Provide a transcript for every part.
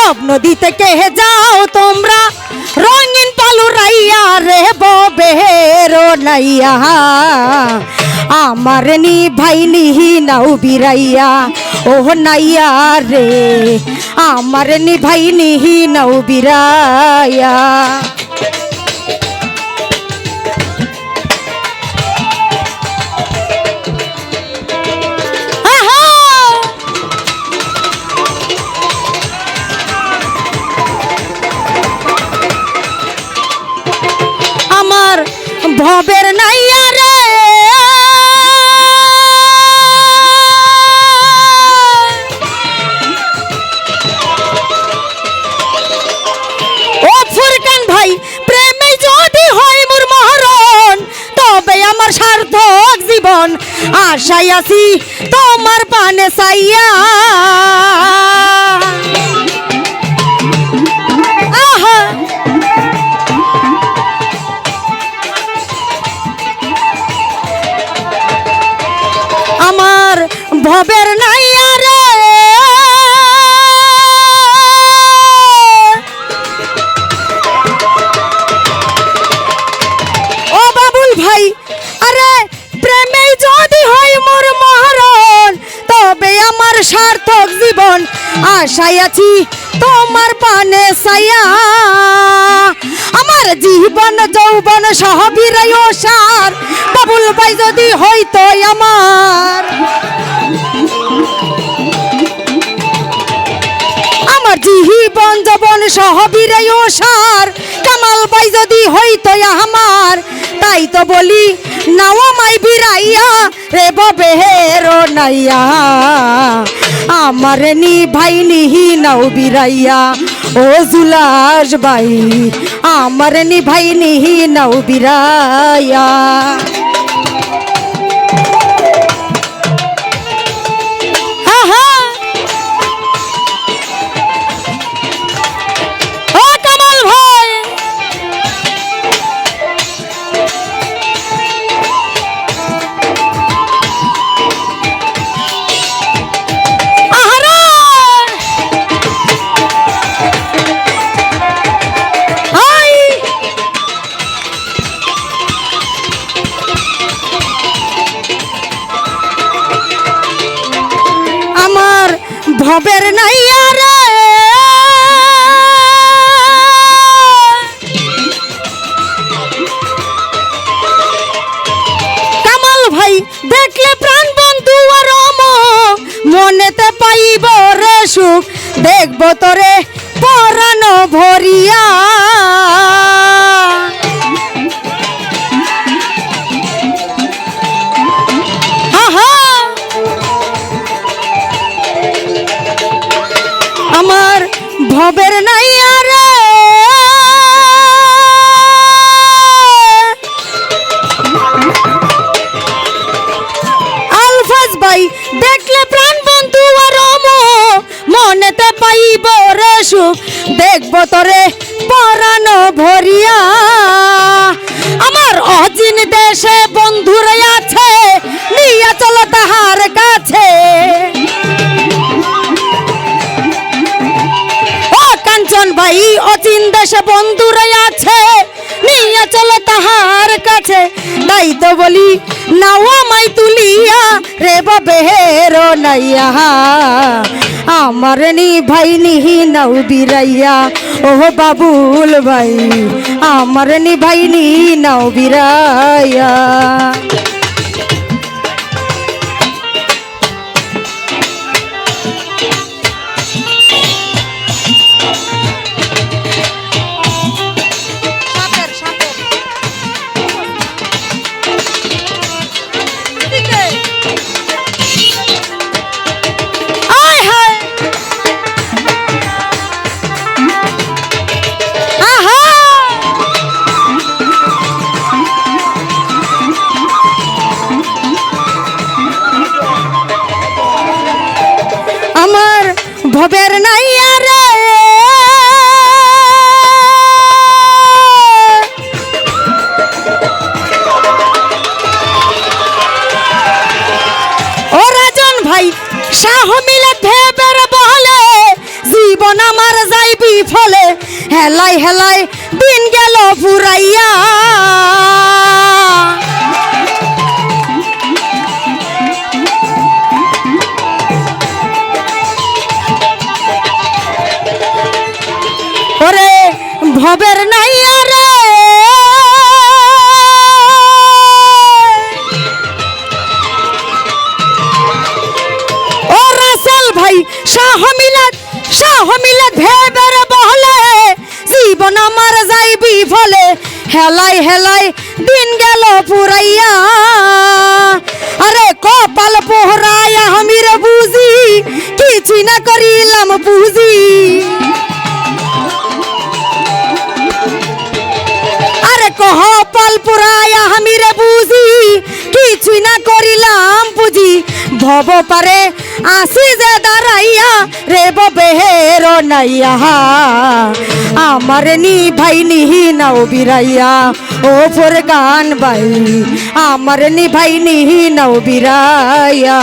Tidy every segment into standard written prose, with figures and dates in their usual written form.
ভব নদী থেকে যাও তোমরা রঙিন পালু রাইয়া রে ববেরো নাইয়া আমার নি ভাই নিহি নাও বিরাইয়া ও নাইয়া রে আমার নি ভাই নিহি নাও বিরাইয়া আমার ভবের নাইয়া রে ও ফুরকান ভাই প্রেমে যদি হয় মোর মরণ তবে আমার সার্থক জীবন আশায় আছি তোমার পানে চাইয়া আহা আমার ভবের নাইয়া রে ও বাবুল ভাই আরে প্রেমে যদি হয় মোর মরণ তবে আমার সার্থক জীবন আশায় আছি তোমার পানে চাইয়া আমার জীবন যৌবন সহ বিরায় সার বাবুল ভাই যদি হইতো আমার আমার জীবন যৌবন সহ বিরায় সার কামাল ভাই যদি হইতো আমার তাই তো বলি নাও মাই বিরাইয়া রে ববেরো নাইয়া আমার নি ভাই নিহি নাও বিরাইয়া ও জুলাস ভাই আমার নি ভাই নিহি নাও বিরাইয়া ও কামাল ভাই আমার ভবের নাইয়া রে কামাল ভাই দেখলে প্রাণ বন্ধু আর মনেতে পাইব রে সুখ দেখব তোরে পরাণ ভরিয়া আমার ভবের নাইয়া রে আলফাজ ভাই দেখলে প্রাণ বন্ধু আর মনেতে পাইব রে সুখ দেখব তোরে পরাণ ভরিয়া আমার অজিন দেশে বন্ধুরা আছে নিয়া চলো তাহার কাছে কাঞ্চন ভাই অচিন দেশে বন্ধুরা আছে নিয়ে চলো তাহার কাছে তাই তো বলি নাও আমায় তুলিয়া রে ববেরো নাইয়া আমার নি ভাই নিহি নাও বিরাইয়া ও বাবুল ভাই আমার নি ভাই নিহি নাও বিরাইয়া ভবের নাইয়া রে ও রাজন ভাই শাহ মিলে ভেবের বলে জীবন আমার যাই হেলাই হেলাই দিন গেল ফুরাইয়া ওরে ভবের নাইয়া রে ও রাসেল ভাই শাহ মিলাদ ভেবের বহলে জীবন আমার যাইবি ফলে হেলাই হেলাই দিন গেল পুরাইয়া আরে কপাল পোহরায়া আমি রে বুঝি কিছু না করিলাম বুঝি আরে কপাল পোহরায়া আমি রে বুঝি কিছু না করিলাম বুঝি ভব পারে আসি যে দাঁড়াইয়া রে ববের নাইয়া আমার নি ভাই নিহি নাও বিরাইয়া ও ফোর গান বাই আমার নি ভাই নিহি নাও বিরাইয়া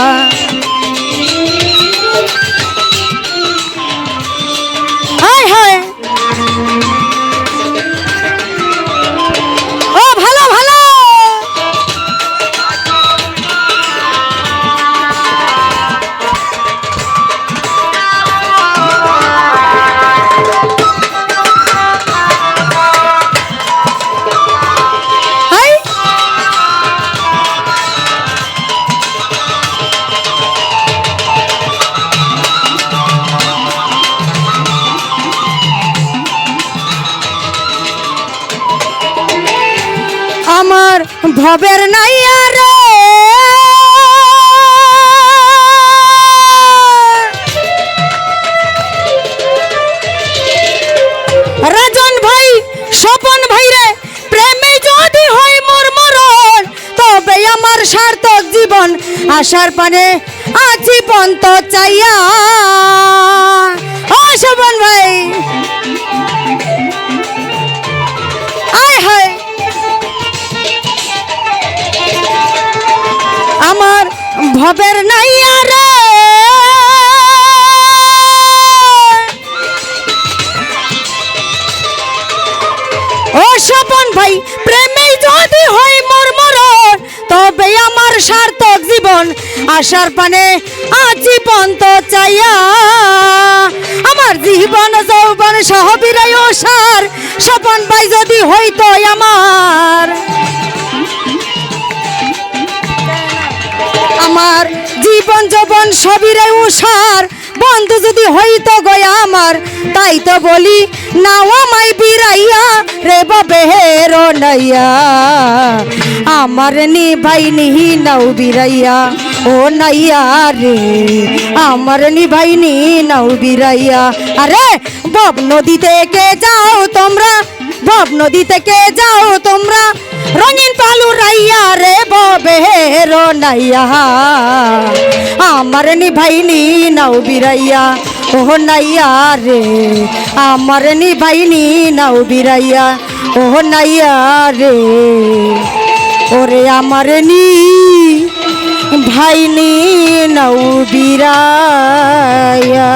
হায় হায় ও ভালো ভালো আমার ভবের নাইয়া রে রাজন ভাই স্বপন ভাই রে প্রেমে যদি হয় মোর মরণ তবে আমার সার্থক জীবন আশার পানে আজীবন তো চাইয়া ও স্বপন ভাই আয় হায় আমার ভবের নাইয়া রে ও স্বপন ভাই প্রেমে যদি হয় মোর মরণ তবে আমার সার্থক জীবন আশার পানে আজীবন তো চাইয়া আমার জীবন যৌবন সহবিরাই ও সার স্বপন ভাই যদি হইতো আমার আমার জীবন যৌবন সবিরে উষার বন্ধু যদি হইতো গয়া আমার তাই তো বলি নাও আমায় বিরাইয়া রে ববের নাইয়া আমার নি ভাই নিহি নাও বিরাইয়া ও নাইয়া রে আমার নি ভাই নি নাও বিরাইয়া আরে বব নদী থেকে যাও তোমরা বব নদী থেকে যাও তোমরা রঙিন পালু রাইয়া রে ববের নাইয়া আমার নি ভাই নি নাও বিরাইয়া ও নাইয়া রে আমার নি ভাই নি নাও বিরাইয়া ও নাইয়া রে ওরে আমার নি ভাই নি নাও বিরাইয়া